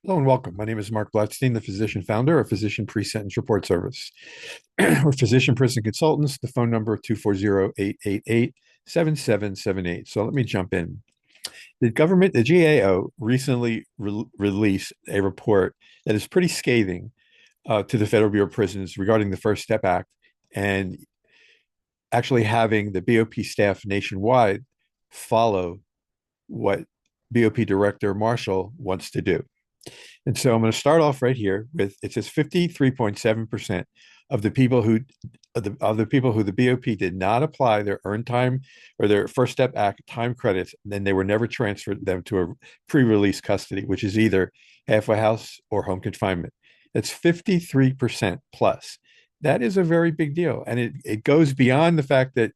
Hello and welcome. My name is Marc Blatstein, the physician founder of Physician Pre-Sentence Report Service. We're physician prison consultants. The phone number 240-888-7778. So let me jump in. The GAO, recently released a report that is pretty scathing to the Federal Bureau of Prisons regarding the First Step Act and actually having the BOP staff nationwide follow what BOP Director Marshall wants to do. And so I'm going to start off right here with it says 53.7% of the people who the BOP did not apply their earned time or their First Step Act time credits, then they were never transferred them to a pre-release custody, which is either halfway house or home confinement. That's 53% plus. That is a very big deal. And it goes beyond the fact that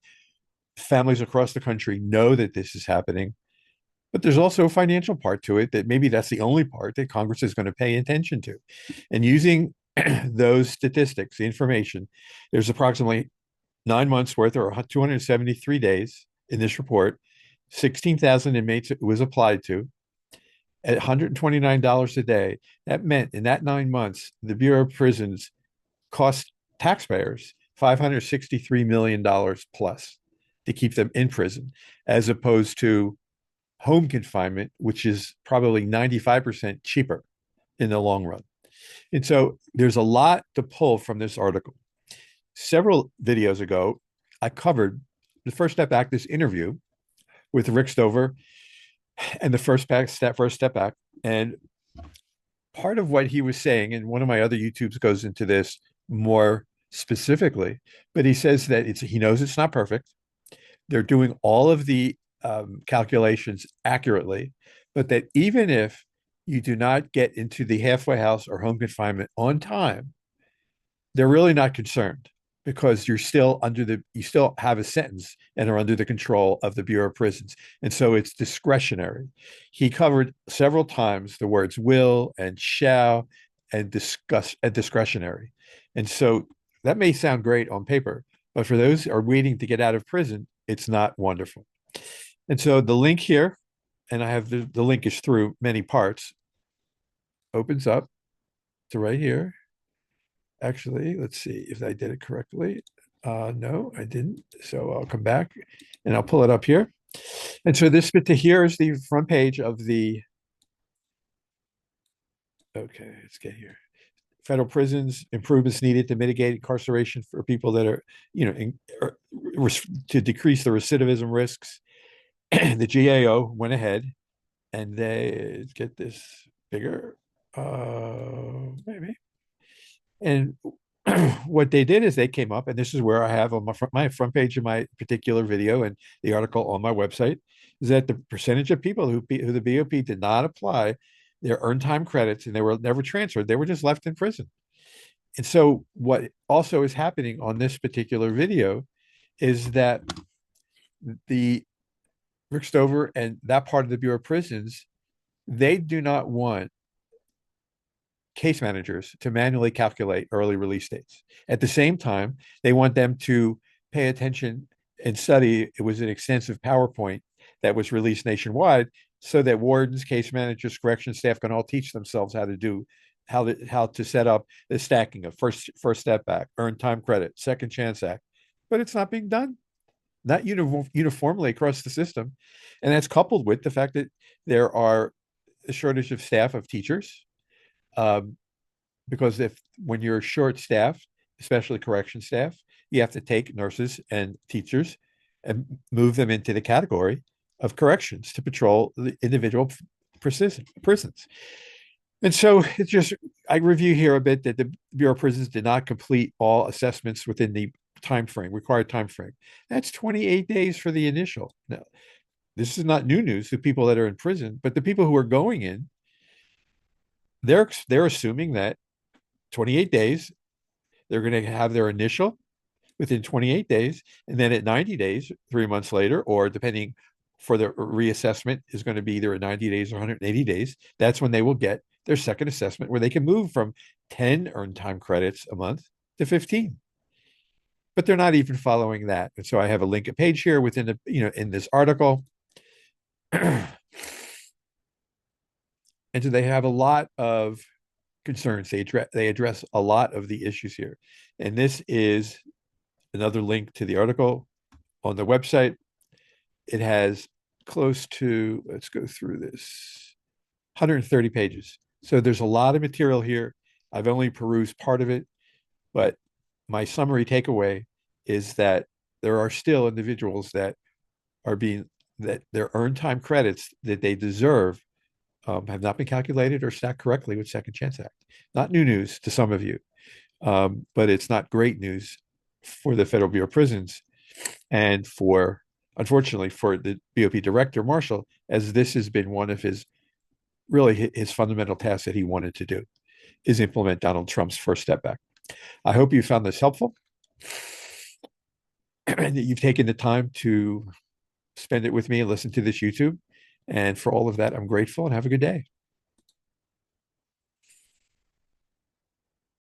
families across the country know that this is happening, but there's also a financial part to it that maybe that's the only part that Congress is going to pay attention to. And using those statistics, the information, there's approximately 9 months worth or 273 days in this report, 16,000 inmates it was applied to at $129 a day. That meant in that 9 months, the Bureau of Prisons cost taxpayers $563 million plus to keep them in prison, as opposed to home confinement, which is probably 95% cheaper in the long run. And so there's a lot to pull from this article. Several videos ago, I covered the First Step Act, this interview with Rick Stover and the First Step Act. And part of what he was saying, and one of my other YouTubes goes into this more specifically, but he says that he knows it's not perfect. They're doing all of the calculations accurately, but that even if you do not get into the halfway house or home confinement on time, they're really not concerned because you still have a sentence and are under the control of the Bureau of Prisons. And so it's discretionary. He covered several times the words will and shall and discuss and discretionary. And so that may sound great on paper, but for those who are waiting to get out of prison, it's not wonderful. And so the link here, and I have the link is through many parts, opens up to right here. Actually, let's see if I did it correctly. No, I didn't. So I'll come back and I'll pull it up here. And so this bit to here is the front page of the, okay, let's get here. Federal prisons, improvements needed to mitigate incarceration for people that are, to decrease the recidivism risks. The GAO went ahead and they get this bigger, maybe. And what they did is they came up, and this is where I have on my front page of my particular video and the article on my website, is that the percentage of people who the BOP did not apply their earned time credits and they were never transferred, they were just left in prison. And so what also is happening on this particular video is that the Rick Stover and that part of the Bureau of Prisons, they do not want case managers to manually calculate early release dates. At the same time, they want them to pay attention and study. It was an extensive PowerPoint that was released nationwide so that wardens, case managers, correction staff can all teach themselves how to set up the stacking of first step back, earned time credit, second chance act. But it's not being done, not uniformly across the system. And that's coupled with the fact that there are a shortage of staff of teachers, because when you're short staffed, especially correction staff, you have to take nurses and teachers and move them into the category of corrections to patrol the individual prisons. And so I review here a bit that the Bureau of Prisons did not complete all assessments within the required time frame. That's 28 days for the initial. Now, this is not new news to people that are in prison, but the people who are going in, they're assuming that 28 days, they're going to have their initial within 28 days. And then at 90 days, 3 months later, or depending for the reassessment is going to be either at 90 days or 180 days, that's when they will get their second assessment where they can move from 10 earned time credits a month to 15. But they're not even following that. And so I have a link, a page here within in this article And so they have a lot of concerns. They address a lot of the issues here. And this is another link to the article on the website. It has close to, let's go through this, 130 pages. So there's a lot of material here. I've only perused part of it, but my summary takeaway is that there are still individuals that are being that their earned time credits that they deserve have not been calculated or stacked correctly with Second Chance Act. Not new news to some of you, but it's not great news for the Federal Bureau of Prisons and unfortunately, for the BOP director, Marshall, as this has been one of his fundamental tasks that he wanted to do, is implement Donald Trump's First Step Back. I hope you found this helpful and that you've taken the time to spend it with me and listen to this YouTube. And for all of that, I'm grateful and have a good day.